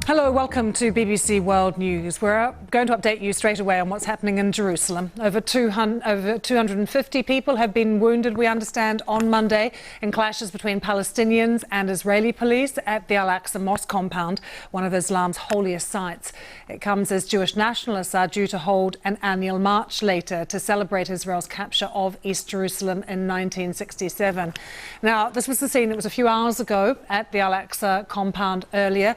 Hello, welcome to BBC World News. We're going to update you straight away on what's happening in Jerusalem. Over 250 people have been wounded, we understand, on Monday in clashes between Palestinians and Israeli police at the Al-Aqsa mosque compound, one of Islam's holiest sites. It comes as Jewish nationalists are due to hold an annual march later to celebrate Israel's capture of East Jerusalem in 1967. Now, this was the scene that was a few hours ago at the Al-Aqsa compound earlier.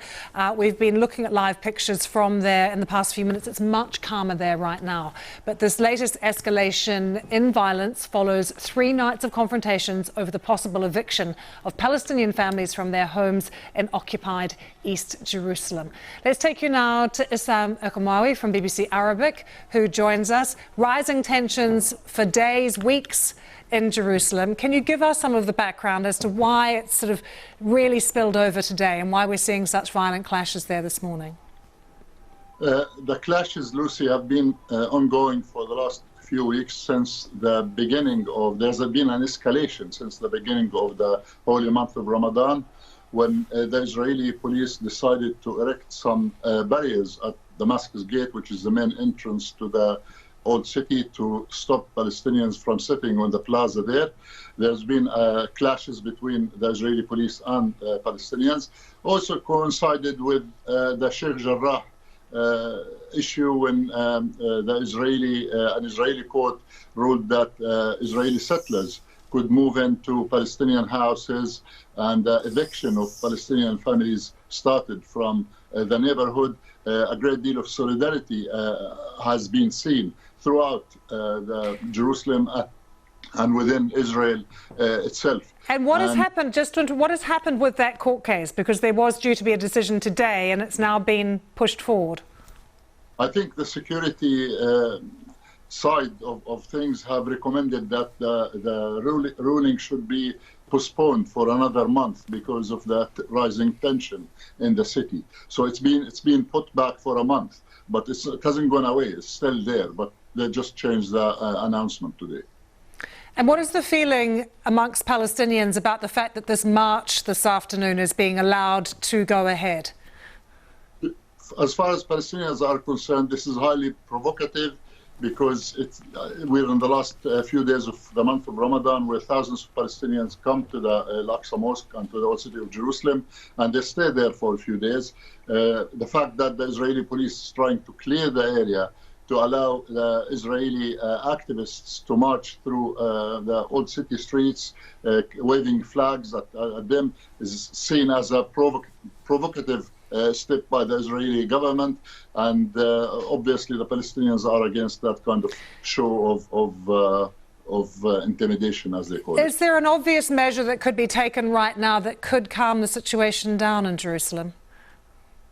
We've been looking at live pictures from there in the past few minutes. It's much calmer there right now. But this latest escalation in violence follows 3 nights of confrontations over the possible eviction of Palestinian families from their homes in occupied East Jerusalem. Let's take you now to Issam Ekhamawi from BBC Arabic, who joins us. Rising tensions for days, weeks in Jerusalem. Can you give us some of the background as to why it's sort of really spilled over today and why we're seeing such violent clashes there this morning? The clashes, Lucy, have been ongoing for the last few weeks since the beginning of, there's been an escalation since the beginning of the holy month of Ramadan, when the Israeli police decided to erect some barriers at Damascus Gate, which is the main entrance to the old city, to stop Palestinians from sitting on the plaza there. There's been clashes between the Israeli police and Palestinians. Also coincided with the Sheikh Jarrah issue when an Israeli court ruled that Israeli settlers could move into Palestinian houses, and eviction of Palestinian families started from the neighborhood. A great deal of solidarity has been seen throughout Jerusalem and within Israel itself. And what has happened? What has happened with that court case? Because there was due to be a decision today, and it's now been pushed forward. I think the security side of things have recommended that the ruling should be postponed for another month because of that rising tension in the city. So it's been put back for a month, but it hasn't gone away. It's still there, but they just changed the announcement today. And what is the feeling amongst Palestinians about the fact that this march this afternoon is being allowed to go ahead? As far as Palestinians are concerned, this is highly provocative, because we're in the last few days of the month of Ramadan, where thousands of Palestinians come to the Al-Aqsa mosque and to the old city of Jerusalem, and they stay there for a few days. The fact that the Israeli police is trying to clear the area to allow the Israeli activists to march through the old city streets, waving flags at them, is seen as a provocative step by the Israeli government, and obviously the Palestinians are against that kind of show of intimidation, as they call it. Is there an obvious measure that could be taken right now that could calm the situation down in Jerusalem?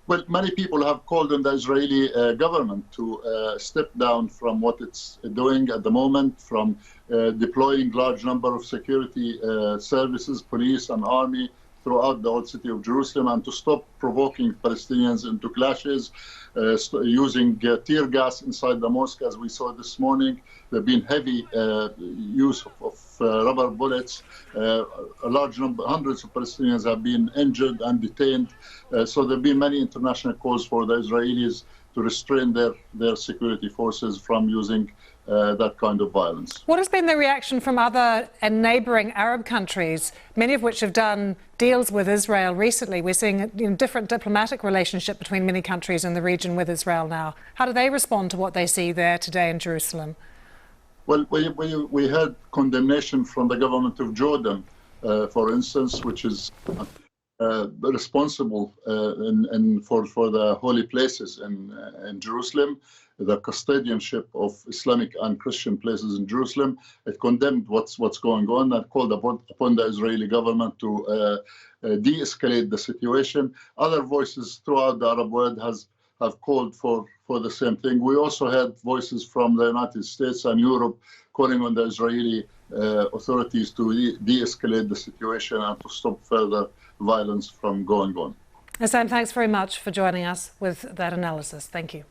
Well, many people have called on the Israeli government to step down from what it's doing at the moment, from deploying large number of security services, police and army throughout the old city of Jerusalem, and to stop provoking Palestinians into clashes, using tear gas inside the mosque, as we saw this morning. There have been heavy use of rubber bullets. A large number, hundreds of Palestinians have been injured and detained. So there have been many international calls for the Israelis to restrain their security forces from using that kind of violence. What has been the reaction from other and neighbouring Arab countries, many of which have done deals with Israel recently? We're seeing a different diplomatic relationship between many countries in the region with Israel now. How do they respond to what they see there today in Jerusalem? Well, we had condemnation from the government of Jordan, for instance, which is responsible for the holy places in Jerusalem, the custodianship of Islamic and Christian places in Jerusalem. It condemned what's going on and called upon the Israeli government to de-escalate the situation. Other voices throughout the Arab world have called for the same thing. We also had voices from the United States and Europe calling on the Israeli authorities to de-escalate the situation and to stop further violence from going on. Issam, thanks very much for joining us with that analysis. Thank you.